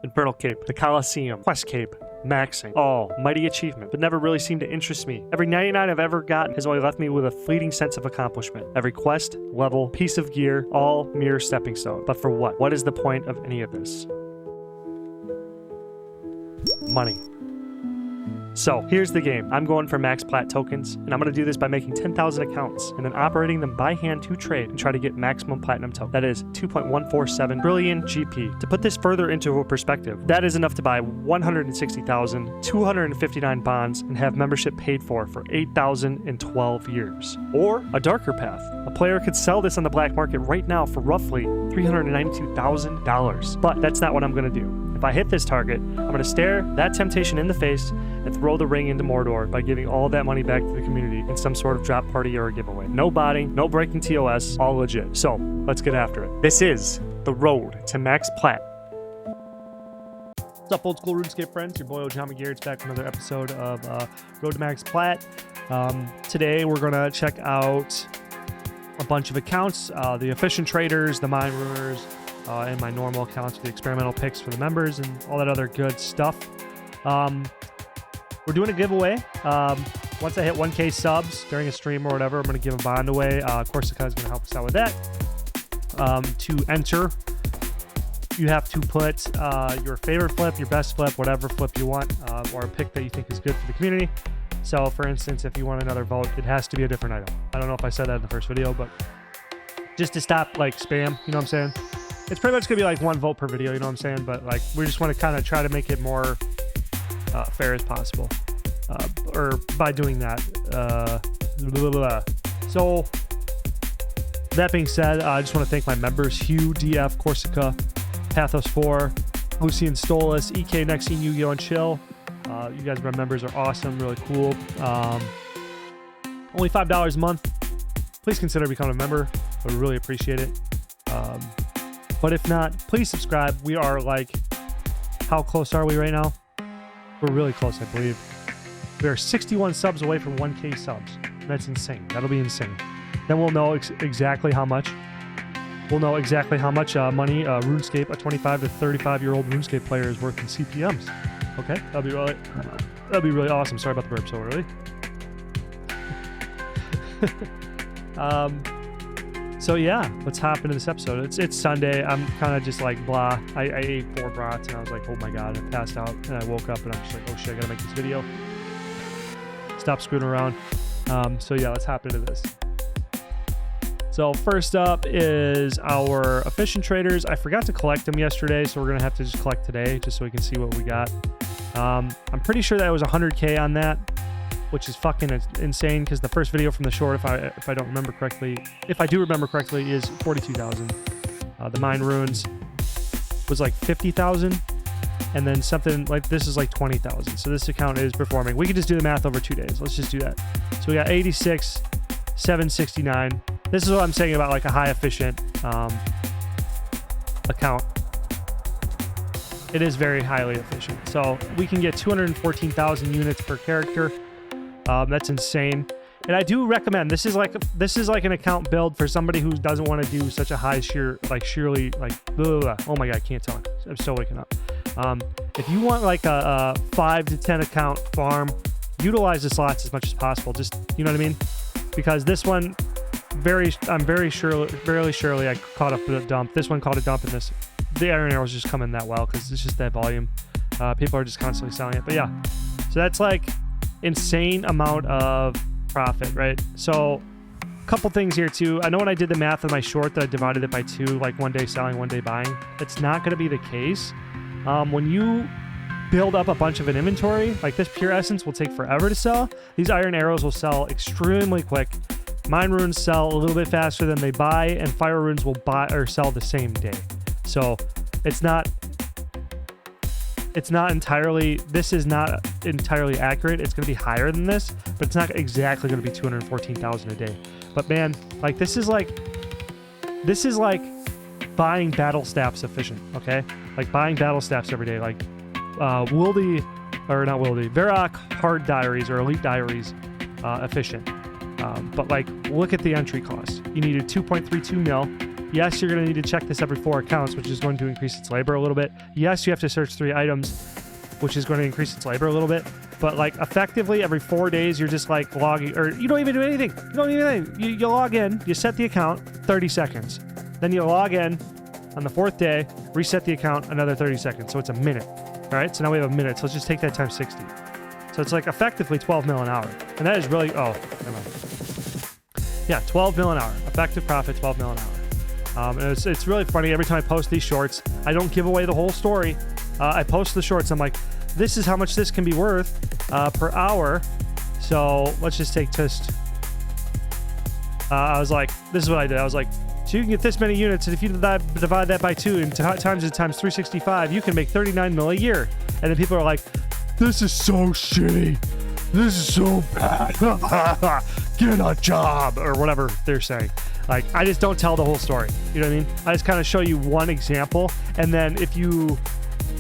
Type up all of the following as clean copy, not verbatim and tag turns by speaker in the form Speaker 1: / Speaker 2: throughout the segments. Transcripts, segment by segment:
Speaker 1: Infernal Cape, the Colosseum, Quest Cape, maxing. All mighty achievement, but never really seemed to interest me. Every 99 I've ever gotten has only left me with a fleeting sense of accomplishment. Every quest, level, piece of gear, all mere stepping stone. But for what? What is the point of any of this? Money. So here's the game. I'm going for max PLAT tokens, and I'm going to do this by making 10,000 accounts and then operating them by hand to trade and try to get maximum platinum token. That is 2.147 trillion GP. To put this further into a perspective, that is enough to buy 160,259 bonds and have membership paid for 8,012 years. Or a darker path. A player could sell this on the black market right now for roughly $392,000. But that's not what I'm going to do. If I hit this target, I'm going to stare that temptation in the face and throw the ring into Mordor by giving all of that money back to the community in some sort of drop party or a giveaway. No botting, no breaking TOS, all legit. So, let's get after it. This is the road to max PLAT. What's up, old school RuneScape friends? Your boy Ojama Garrett's back with another episode of Road to Max PLAT. Today, we're going to check out a bunch of accounts, the efficient traders, the mine ruiners, and my normal accounts for the experimental picks for the members and all that other good stuff. We're doing a giveaway. Once I hit 1K subs during a stream or whatever, I'm going to give a bond away. Corsica is going to help us out with that. To enter, you have to put your favorite flip, your best flip, whatever flip you want, or a pick that you think is good for the community. So, for instance, if you want another vote, it has to be a different item. I don't know if I said that in the first video, but just to stop like spam, you know what I'm saying? It's pretty much gonna be like one vote per video, you know what I'm saying? But like, we just want to kind of try to make it more fair as possible, or by doing that. So that being said, I just want to thank my members: Hugh, DF, Corsica, Pathos 4, Lucian Stolas, EK, Nexine, Yu-Gi-Oh, and Chill. You guys, my members, are awesome, really cool. Only $5 a month. Please consider becoming a member. I would really appreciate it. But if not, please subscribe. We are like, how close are we right now? We're really close, I believe. We are 61 subs away from 1K subs. That's insane. That'll be insane. Then we'll know exactly how much. We'll know exactly how much money RuneScape, a 25 to 35-year-old RuneScape player, is worth in CPMs. Okay, that'd be really awesome. Sorry about the burp so early. So yeah, let's hop into this episode. It's Sunday. I'm kind of just like blah. I ate 4 brats and I was like, oh my god, I passed out. And I woke up and I'm just like, oh shit, I gotta make this video. Stop screwing around. So yeah, let's hop into this. So first up is our efficient traders. I forgot to collect them yesterday, so we're gonna have to just collect today just so we can see what we got. I'm pretty sure that was 100K on that, which is fucking insane because the first video from the short, if I don't remember correctly, if I do remember correctly, is 42,000. The mine ruins was like 50,000, and then something like this is like 20,000. So this account is performing. We could just do the math over 2 days. Let's just do that. So we got 86, 769. This is what I'm saying about like a high efficient account. It is very highly efficient. So we can get 214,000 units per character. That's insane. And I do recommend, this is like an account build for somebody who doesn't want to do such a high sheerly like blah, blah, blah. Oh my god, I can't talk. I'm still waking up. If you want like a 5 to 10 account farm, utilize the slots as much as possible. Just, you know what I mean? Because this one, I'm very surely I caught up with a dump. This one caught a dump, and the iron arrows just come in that well because it's just that volume. People are just constantly selling it. But yeah, so that's like insane amount of profit, right? So a couple things here too. I know when I did the math on my short that I divided it by 2, like 1 day selling, 1 day buying. It's not going to be the case. When you build up a bunch of an inventory, like this pure essence will take forever to sell. These iron arrows will sell extremely quick. Mine runes sell a little bit faster than they buy, and fire runes will buy or sell the same day. So this is not entirely accurate. It's going to be higher than this, but it's not exactly going to be 214,000 a day. But man, like this is like buying battle staffs efficient. Okay, like buying battle staffs every day. Like Varrock hard diaries or elite diaries efficient. But like look at the entry cost. You needed 2.32 mil. Yes, you're going to need to check this every 4 accounts, which is going to increase its labor a little bit. Yes, you have to search 3 items, which is going to increase its labor a little bit. But like effectively every 4 days, you're just like logging, or you don't even do anything. You don't even do anything. You log in, you set the account, 30 seconds. Then you log in on the 4th day, reset the account, another 30 seconds. So it's a minute. All right, so now we have a minute. So let's just take that times 60. So it's like effectively 12 mil an hour. And that is really, oh, never mind. Yeah, 12 mil an hour. Effective profit, 12 mil an hour. And it's really funny. Every time I post these shorts, I don't give away the whole story. I post the shorts. I'm like, this is how much this can be worth per hour. So let's just take just. I was like, this is what I did. I was like, so you can get this many units, and if you divide that by 2 and times it times 365, you can make 39 mil a year. And then people are like, this is so shitty. This is so bad. Get a job, or whatever they're saying. Like, I just don't tell the whole story. You know what I mean? I just kind of show you one example, and then if you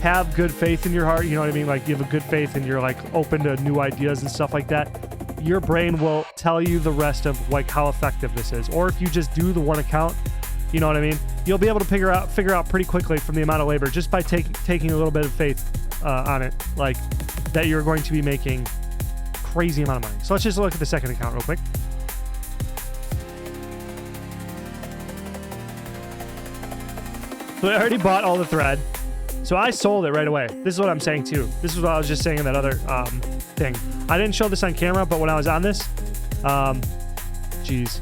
Speaker 1: have good faith in your heart, you know what I mean? Like, you have a good faith and you're like open to new ideas and stuff like that, your brain will tell you the rest of like how effective this is. Or if you just do the one account, you know what I mean? You'll be able to figure out pretty quickly from the amount of labor just by taking a little bit of faith on it, like that you're going to be making crazy amount of money. So let's just look at the second account real quick. So I already bought all the thread. So I sold it right away. This is what I'm saying too. This is what I was just saying in that other thing. I didn't show this on camera, but when I was on this, geez.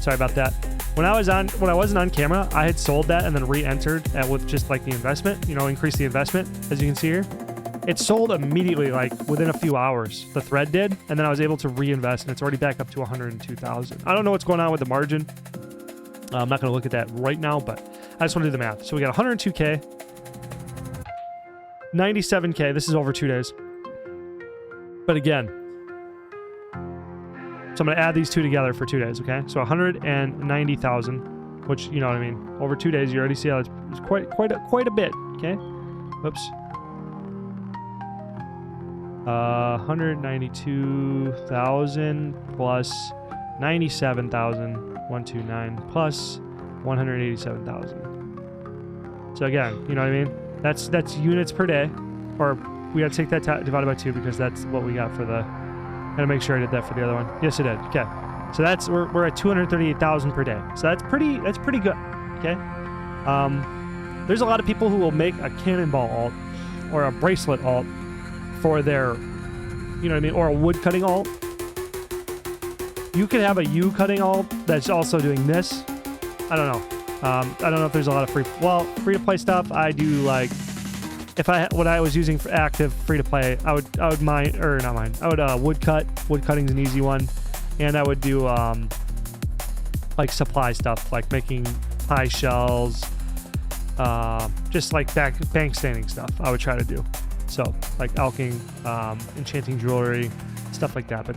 Speaker 1: Sorry about that. When I wasn't on camera, I had sold that and then re-entered with just like the investment, you know, increase the investment, as you can see here. It sold immediately, like within a few hours. The thread did, and then I was able to reinvest, and it's already back up to 102,000. I don't know what's going on with the margin. I'm not going to look at that right now, but I just want to do the math. So we got 102K, 97K. This is over 2 days. But again, so I'm going to add these two together for 2 days, okay? So 190,000, which, you know what I mean? Over 2 days, you already see how it's quite a bit, okay? Whoops. 192,000 plus 97,000, 129 plus 187,000. So again, you know what I mean? That's units per day, or we got to take that divided by 2 because that's what we got for the. Gotta make sure I did that for the other one. Yes, I did. Okay, so that's we're at 238,000 per day. So that's pretty good. Okay. There's a lot of people who will make a cannonball alt or a bracelet alt for their, you know what I mean, or a wood cutting alt. You could have a U cutting alt that's also doing this. I don't know. I don't know if there's a lot of free to play stuff. I do like when I was using for active free to play, I would mine or not mine. I would wood cut. Wood cutting's an easy one, and I would do like supply stuff like making pie shells, just like bank standing stuff. I would try to do so like alching, enchanting jewelry, stuff like that. But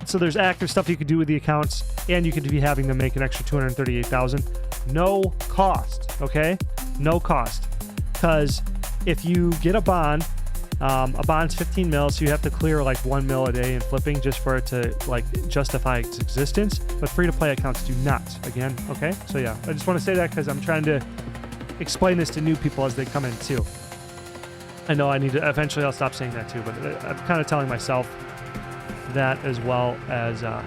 Speaker 1: so there's active stuff you could do with the accounts, and you could be having them make an extra 238,000, no cost. Okay, no cost, because if you get a bond's 15 mil, so you have to clear like 1 mil a day in flipping just for it to like justify its existence. But free-to-play accounts do not. Again, okay? So yeah, I just want to say that because I'm trying to explain this to new people as they come in too. I know I need to, eventually I'll stop saying that too, but I'm kind of telling myself that as well as, I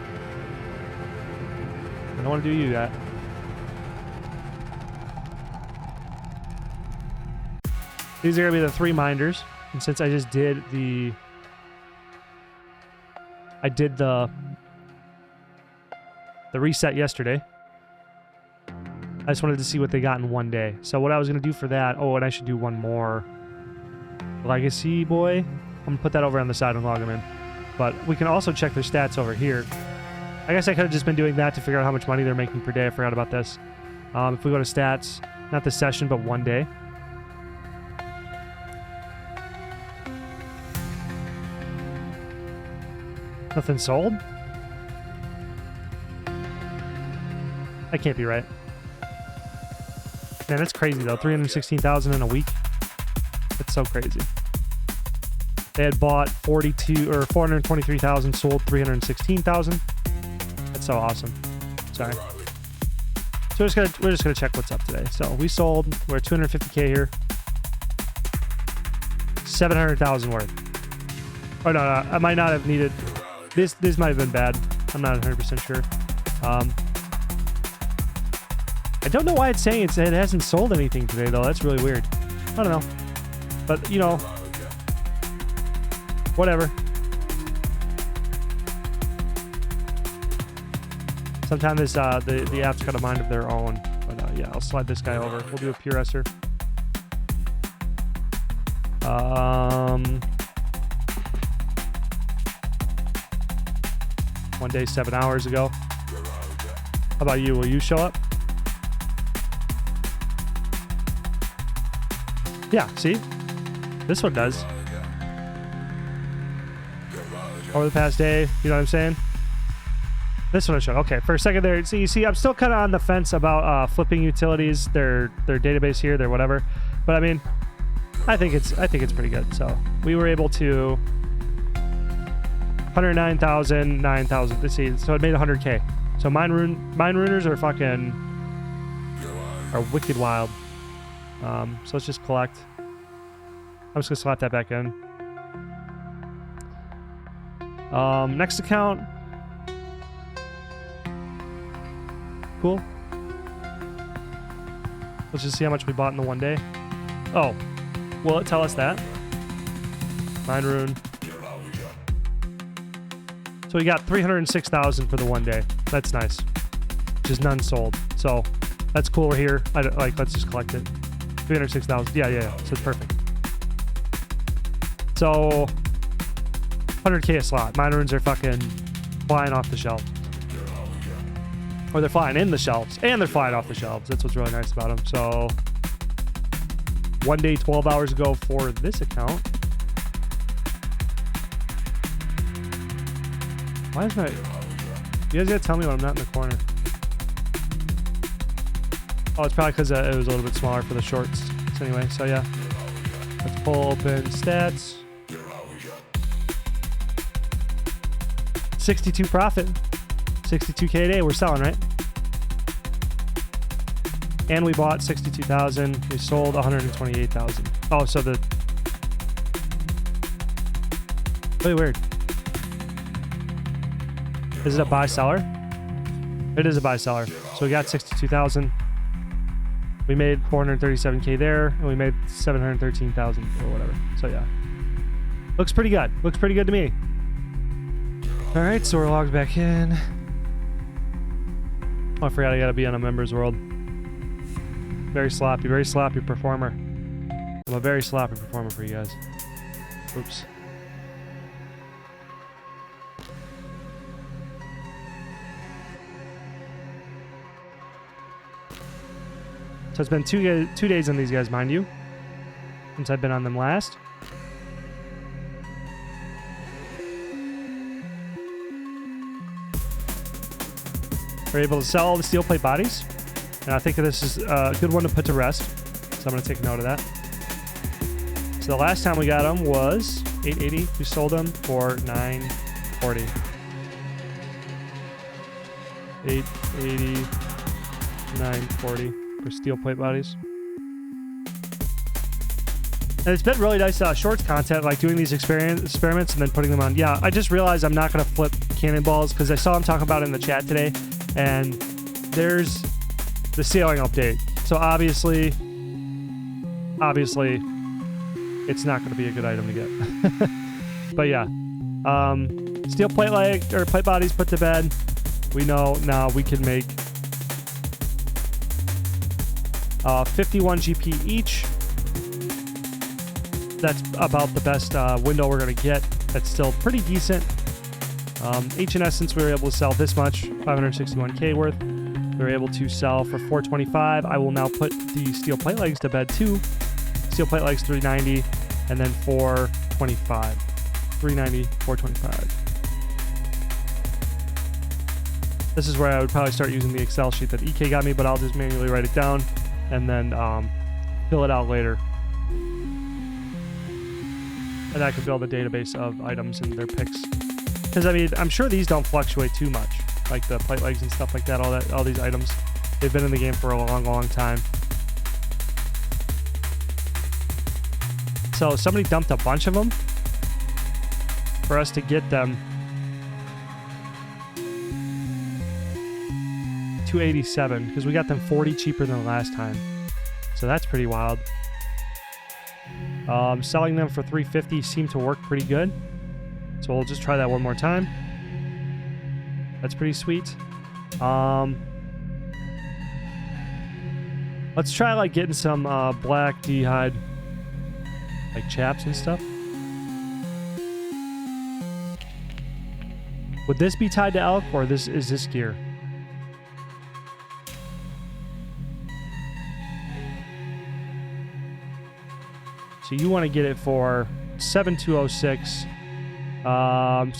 Speaker 1: don't want to do you that. These are going to be the 3 minders. And since I just did the reset yesterday, I just wanted to see what they got in 1 day. So what I was going to do for that, and I should do one more legacy boy. I'm going to put that over on the side and log them in. But we can also check their stats over here. I guess I could have just been doing that to figure out how much money they're making per day. I forgot about this. If we go to stats, not the session, but 1 day. Nothing sold? That can't be right. Man, that's crazy though. 316,000 in a week. That's so crazy. They had bought 423,000, sold 316,000. That's so awesome. Sorry. So we're just gonna check what's up today. So we sold. We're at 250K here. 700,000 worth. Oh no, I might not have needed. This might have been bad. I'm not 100% sure. I don't know why it's saying it hasn't sold anything today though. That's really weird. I don't know, but you know, whatever. Sometimes this, the app's got a mind of their own. But yeah, I'll slide this guy over. We'll do a PRSer. One day, 7 hours ago. How about you? Will you show up? Yeah, see? This one does. Over the past day, you know what I'm saying? This one I showed. Okay, for a second there. So you see, I'm still kind of on the fence about flipping utilities, their database here, their whatever. But I mean, I think it's pretty good. So we were able to 109,000, 9,000. Let's see. So it made 100K. So mine runers are wicked wild. So let's just collect. I'm just gonna slap that back in. Next account. Cool. Let's just see how much we bought in the one day. Oh, will it tell us that? Mine rune. So we got 306,000 for the one day. That's nice. Just none sold. So that's cool here. Let's just collect it. 306,000. Yeah. So it's perfect. So 100K a slot. Mine runes are fucking flying off the shelf. Or they're flying in the shelves. And they're flying off the shelves. That's what's really nice about them. So one day, 12 hours ago for this account. Why is my... You guys gotta tell me when I'm not in the corner. Oh, it's probably because it was a little bit smaller for the shorts. So anyway, so yeah. Let's pull open stats. 62 profit. 62K a day. We're selling, right? And we bought 62,000. We sold 128,000. Oh, so the... Really weird. Is it a buy-seller? It is a buy-seller. So we got 62,000. We made 437K there, and we made 713,000 or whatever. So yeah. Looks pretty good. Looks pretty good to me. All right, so we're logged back in. Oh, I forgot I gotta be on a members world. Very sloppy performer. I'm a very sloppy performer for you guys. Oops. So it's been two days on these guys, mind you, since I've been on them last. We're able to sell all the steel plate bodies, and I think this is a good one to put to rest. So I'm going to take note of that. So the last time we got them was 880. We sold them for 940. 880, 940 for steel plate bodies. And it's been really nice shorts content, like doing these experiments and then putting them on. Yeah, I just realized I'm not going to flip cannonballs because I saw him talk about it in the chat today. And there's the sailing update. So obviously, it's not going to be a good item to get. But yeah, steel plate plate bodies put to bed. We know now we can make 51 GP each. That's about the best window we're going to get. That's still pretty decent. H&S, since we were able to sell this much, 561K worth, we were able to sell for 425. I will now put the steel plate legs to bed too. Steel plate legs 390, and then 425. 390, 425. This is where I would probably start using the Excel sheet that EK got me, but I'll just manually write it down and then fill it out later. And I can build a database of items and their picks. Because I mean, I'm sure these don't fluctuate too much, like the plate legs and stuff like that. All these items. They've been in the game for a long, long time. So somebody dumped a bunch of them for us to get them. 287 because we got them 40 cheaper than the last time. So that's pretty wild. Selling them for 350 seemed to work pretty good. So we'll just try that one more time. That's pretty sweet. Let's try like getting some black D-hide like chaps and stuff. Would this be tied to elk or is this gear? So you want to get it for 7206.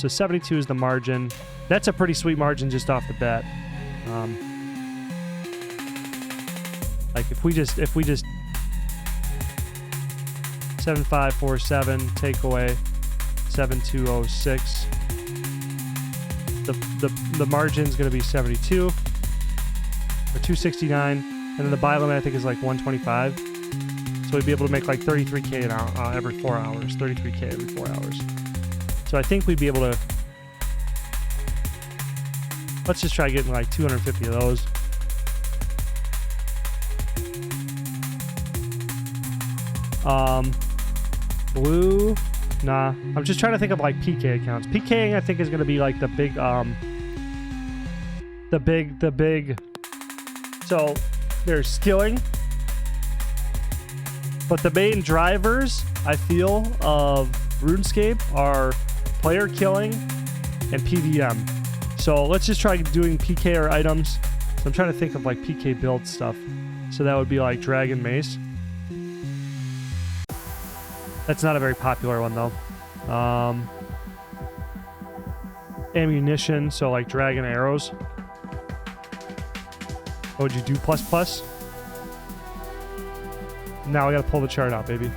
Speaker 1: So 72 is the margin. That's a pretty sweet margin just off the bat. Like if we just 7547 take away 7206, the margin's going to be 72 or 269, and then the buy limit I think is like 125. So we'd be able to make like 33K an hour, every 4 hours, 33K every 4 hours. So I think we'd be able to. Let's just try getting like 250 of those. Blue, nah. I'm just trying to think of like PK accounts. PKing I think is going to be like the big. So there's skilling, but the main drivers I feel of RuneScape are player killing and PVM. So let's just try doing PK or items. So I'm trying to think of like PK build stuff. So that would be like Dragon Mace. That's not a very popular one though. Ammunition, so like Dragon Arrows. What would you do? ++? Now I gotta pull the chart out, baby.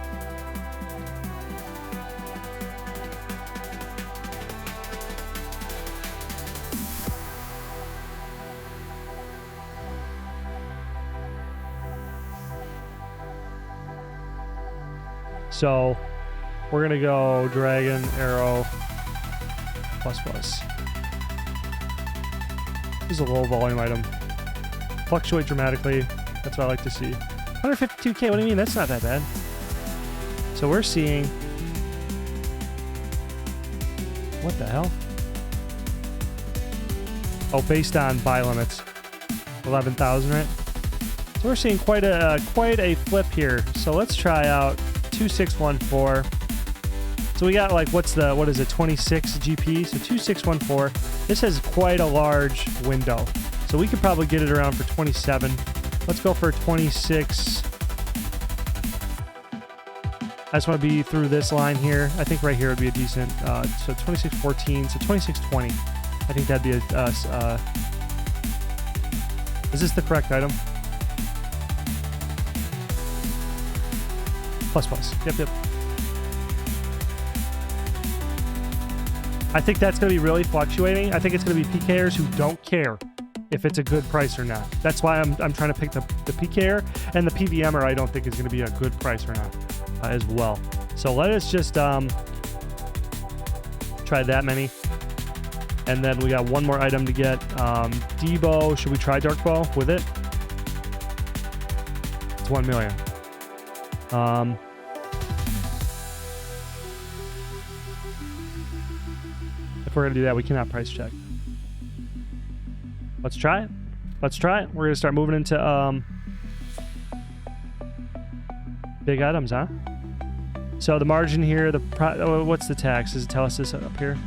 Speaker 1: So we're gonna go Dragon Arrow ++. This is a low volume item. Fluctuate dramatically. That's what I like to see. 152K, what do you mean? That's not that bad. So we're seeing... What the hell? Oh, based on buy limits. 11,000, right? So we're seeing quite a flip here. So let's try out 2614. So we got like, what is it, 26 GP? So 2614. This has quite a large window. So we could probably get it around for 27. Let's go for 26. I just want to be through this line here. I think right here would be a decent, so 2614, so 2620. I think that'd be is this the correct item? ++. Yep. I think that's going to be really fluctuating. I think it's going to be PKers who don't care if it's a good price or not. That's why I'm trying to pick the PKer, and the PVMer I don't think is going to be a good price or not as well. So let us just try that many. And then we got one more item to get. Debo, should we try Dark Bow with it? It's 1 million. If we're going to do that, we cannot price check. Let's try it. We're going to start moving into big items, huh? So the margin here, what's the tax? Does it tell us this up here?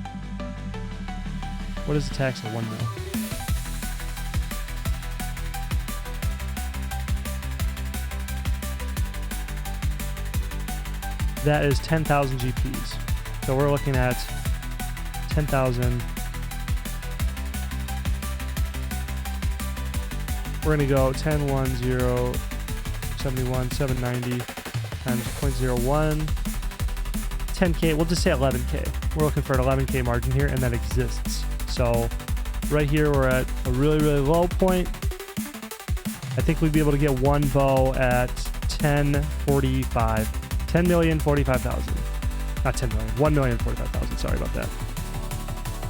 Speaker 1: What is the tax of 1 mil? That is 10,000 GPs. So we're looking at 10,000. We're going to go 10, 1, 0, 71, 790 times 0.01. 10K, we'll just say 11K. We're looking for an 11K margin here, and that exists. So right here, we're at a really, really low point. I think we'd be able to get one bow at 1045. 10,045,000. Not 10 million. 1,045,000. Sorry about that.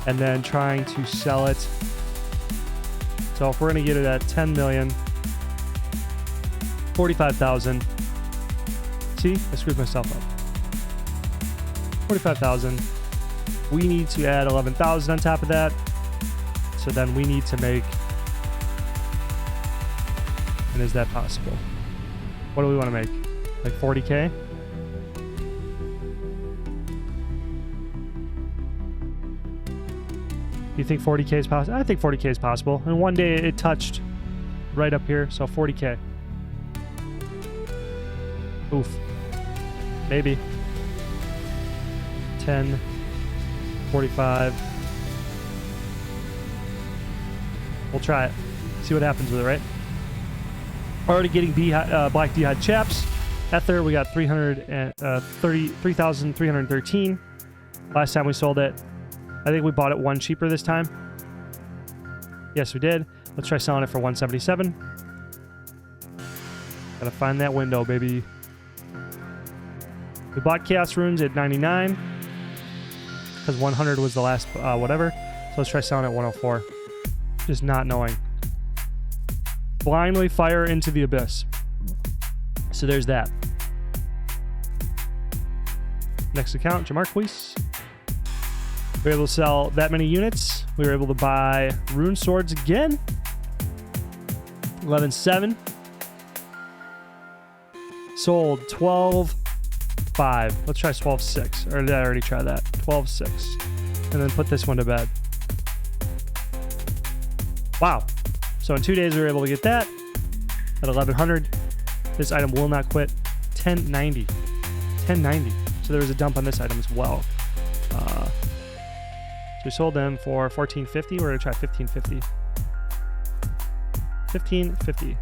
Speaker 1: And then trying to sell it. So if we're going to get it at 10,045,000. See, I screwed myself up. 45,000. We need to add 11,000 on top of that. So then we need to make. And is that possible? What do we want to make? Like 40K? Do you think 40K is possible? I think 40K is possible. And one day it touched right up here, so 40K. Oof. Maybe. 10, 45. We'll try it. See what happens with it, right? Already getting black D'hide chaps. Ether, we got 3,313. Last time we sold it. I think we bought it one cheaper this time. Yes, we did. Let's try selling it for 177. Gotta find that window, baby. We bought Chaos Runes at 99 because 100 was the last whatever. So let's try selling at 104. Just not knowing. Blindly fire into the abyss. So there's that. Next account, Jamarquise. We were able to sell that many units. We were able to buy rune swords again. 11.7. Sold 12.5. Let's try 12.6. Or did I already try that? 12.6. And then put this one to bed. Wow. So in 2 days, we were able to get that at 1,100. This item will not quit. 1090. 1090. So there was a dump on this item as well. So we sold them for 1450. We're going to try 1550. 1550.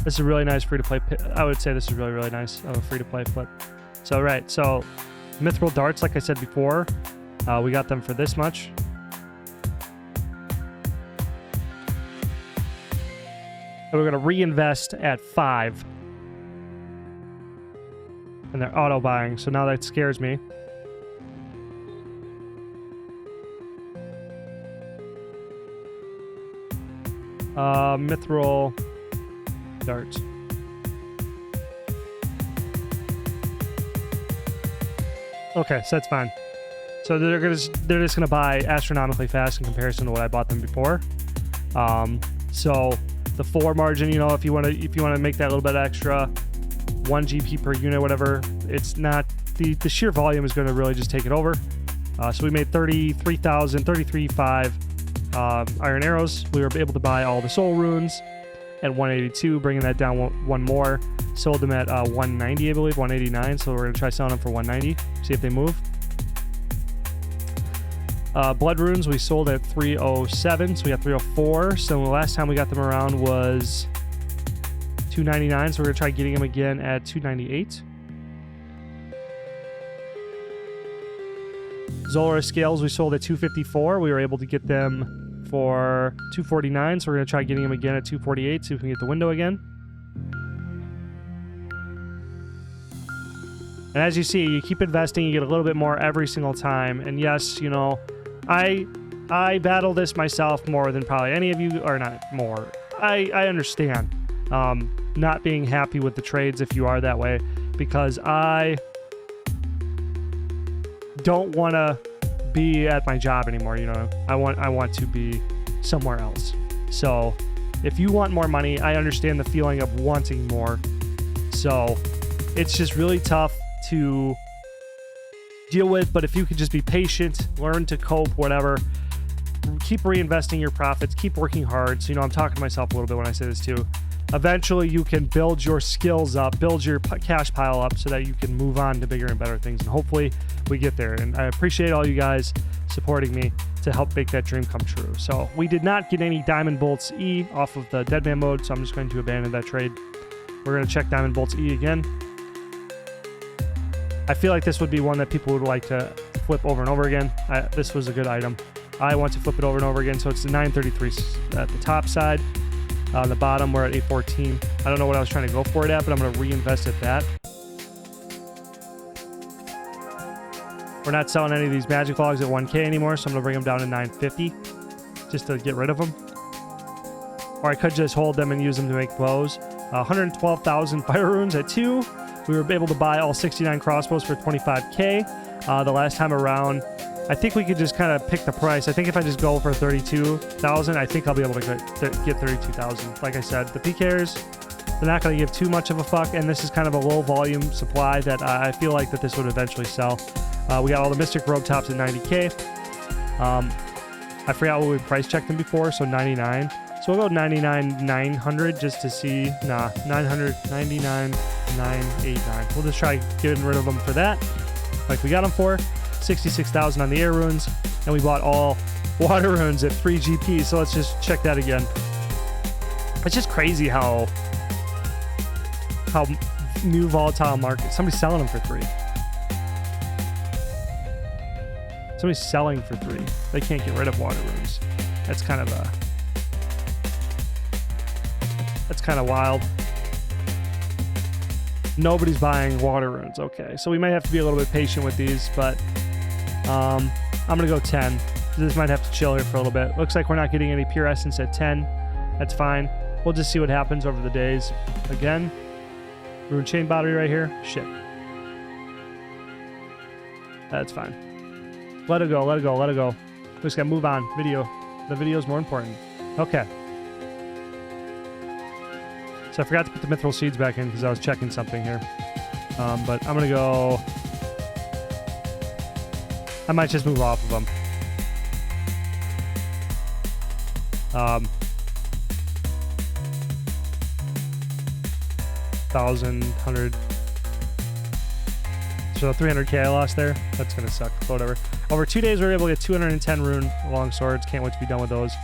Speaker 1: This is a really nice free-to-play. I would say this is really, really nice of a free-to-play flip. So, right. So, Mithril Darts, like I said before, we got them for this much. And we're going to reinvest at 5. And they're auto-buying, so now that scares me. Mithril Darts. Okay, so that's fine. So they're just gonna buy astronomically fast in comparison to what I bought them before. So the 4 margin, you know, if you want to make that a little bit extra, 1 GP per unit, whatever, it's not the sheer volume is going to really just take it over. So we made 33,500 iron arrows. We were able to buy all the soul runes at 182, bringing that down one more. Sold them at 190, I believe, 189. So we're going to try selling them for 190, see if they move. Blood runes we sold at 307, so we got 304. So the last time we got them around was 299, so we're going to try getting them again at 298. Zolara scales we sold at 254. We were able to get them for 249, so we're going to try getting them again at 248, see if we can get the window again. And as you see, you keep investing, you get a little bit more every single time. And yes, you know, I battle this myself more than probably any of you, or not more. I understand not being happy with the trades if you are that way, because I don't want to be at my job anymore. You know, I want to be somewhere else. So if you want more money, I understand the feeling of wanting more. So it's just really tough to deal with, but if you could just be patient, learn to cope, whatever, keep reinvesting your profits, keep working hard. So, you know, I'm talking to myself a little bit when I say this too. Eventually you can build your skills up, build your cash pile up so that you can move on to bigger and better things, and hopefully we get there. And I appreciate all you guys supporting me to help make that dream come true. So we did not get any Diamond Bolts E off of the Deadman mode, so I'm just going to abandon that trade. We're going to check Diamond Bolts E again. I feel like this would be one that people would like to flip over and over again. This was a good item. I want to flip it over and over again. So it's the 933 at the top side. On the bottom, we're at 814. I don't know what I was trying to go for it at, but I'm going to reinvest at that. We're not selling any of these magic logs at 1K anymore, so I'm going to bring them down to 950 just to get rid of them. Or I could just hold them and use them to make bows. 112,000 fire runes at 2. We were able to buy all 69 crossbows for 25K. The last time around, I think we could just kind of pick the price. I think if I just go for 32,000, I think I'll be able to get 32,000. Like I said, the PKers, they're not going to give too much of a fuck, and this is kind of a low volume supply that I feel like that this would eventually sell. We got all the Mystic Robe Tops at 90K. I forgot what we price checked them before, so 99. So we'll go 99,900 just to see. Nah, 900, 99,989. We'll just try getting rid of them for that, like we got them for. 66,000 on the air runes, and we bought all water runes at 3 GP. So let's just check that again. It's just crazy how new volatile market. Somebody's selling them for 3. Somebody's selling for 3. They can't get rid of water runes. That's kind of wild. Nobody's buying water runes. Okay, so we might have to be a little bit patient with these, but I'm gonna go 10. This might have to chill here for a little bit. Looks like we're not getting any pure essence at 10. That's fine. We'll just see what happens over the days. Again, rune chain battery right here. Shit. That's fine. Let it go, let it go, let it go. We just gotta move on. Video. The video is more important. Okay. So I forgot to put the mithril seeds back in because I was checking something here. But I'm gonna go... I might just move off of them. 1,000, 100. So 300k I lost there. That's gonna suck. Whatever. Over 2 days we were able to get 210 rune long swords. Can't wait to be done with those.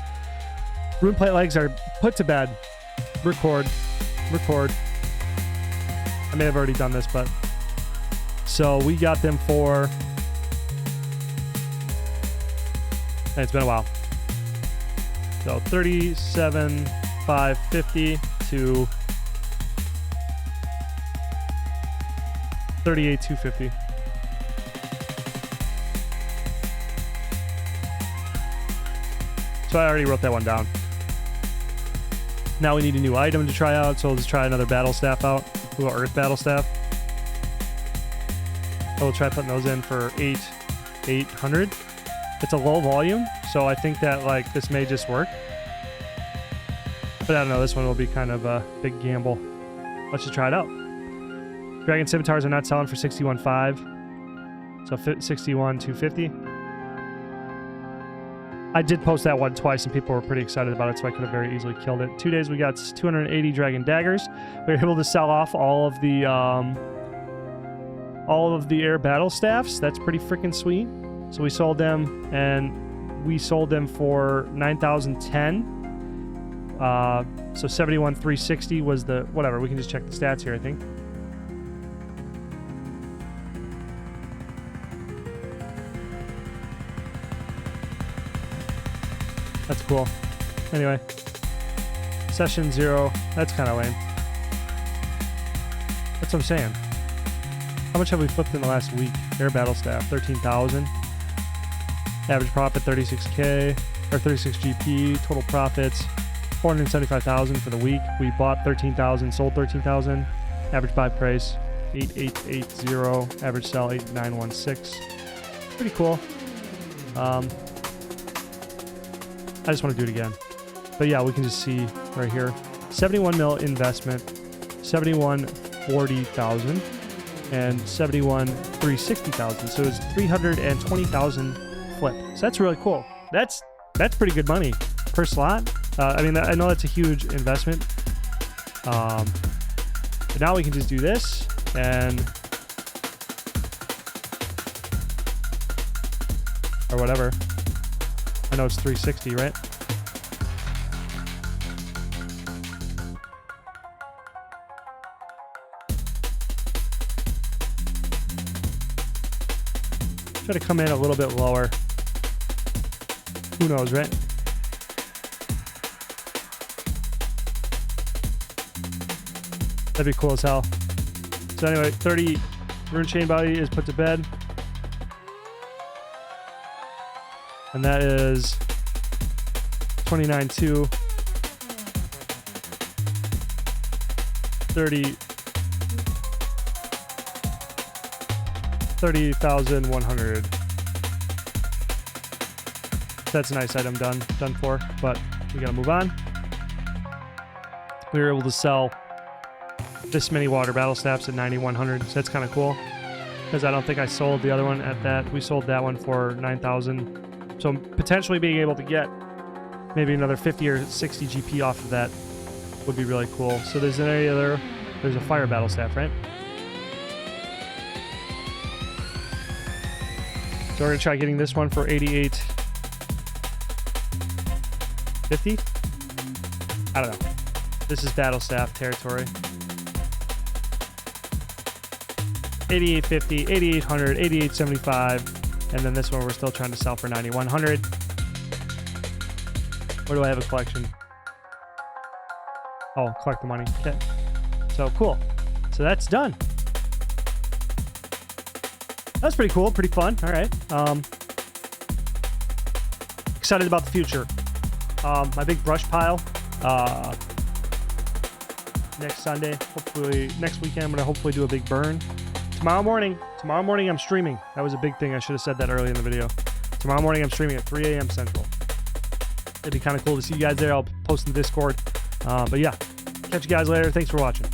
Speaker 1: Rune plate legs are put to bed. Record. I may have already done this, but... So we got them for... It's been a while. So 37,550 to 38,250. So I already wrote that one down. Now we need a new item to try out, so we'll just try another battle staff out. We'll go earth battle staff. So we'll try putting those in for 800. It's a low volume, so I think that like this may just work. But I don't know, this one will be kind of a big gamble. Let's just try it out. Dragon scimitars are not selling for 61.5, so 61,250. I did post that one twice, and people were pretty excited about it, so I could have very easily killed it. 2 days we got 280 dragon daggers. We were able to sell off all of the air battle staffs. That's pretty freaking sweet. So we sold them, and we sold them for 9,010. So 71,360 was the whatever. We can just check the stats here, I think. That's cool. Anyway, session 0. That's kind of lame. That's what I'm saying. How much have we flipped in the last week? Air battle staff, 13,000. Average profit 36k or 36 GP. Total profits 475,000 for the week. We bought 13,000, sold 13,000. Average buy price 8880. Average sell 8916. Pretty cool. I just want to do it again. But yeah, we can just see right here 71 mil investment, 71,40,000, and 71,360,000. So it's 320,000 flip. So that's really cool. That's pretty good money per slot. I mean, I know that's a huge investment. But now we can just do this and or whatever. I know it's 360, right? Try to come in a little bit lower. Who knows, right? That'd be cool as hell. So anyway, 30 rune chain body is put to bed. And that is 29.2. 30,100. That's a nice item done for, but we gotta move on. We were able to sell this many water battle staffs at 9,100, so that's kind of cool. Because I don't think I sold the other one at that. We sold that one for 9,000. So potentially being able to get maybe another 50 or 60 GP off of that would be really cool. So there's an area there. There's a fire battle staff, right? So we're gonna try getting this one for 88.50. I don't know. This is battle staff territory. 88.50, 8,800, 88.75, and then this one we're still trying to sell for 9,100. Where do I have a collection? Oh, collect the money. Okay. So cool. So that's done. That's pretty cool, pretty fun. All right. Excited about the future. My big brush pile. Next Sunday, hopefully next weekend, I'm gonna hopefully do a big burn. Tomorrow morning I'm streaming. That was a big thing. I should have said that early in the video. Tomorrow morning I'm streaming at 3 a.m. Central. It'd be kind of cool to see you guys there. I'll post in the Discord. But yeah, catch you guys later. Thanks for watching.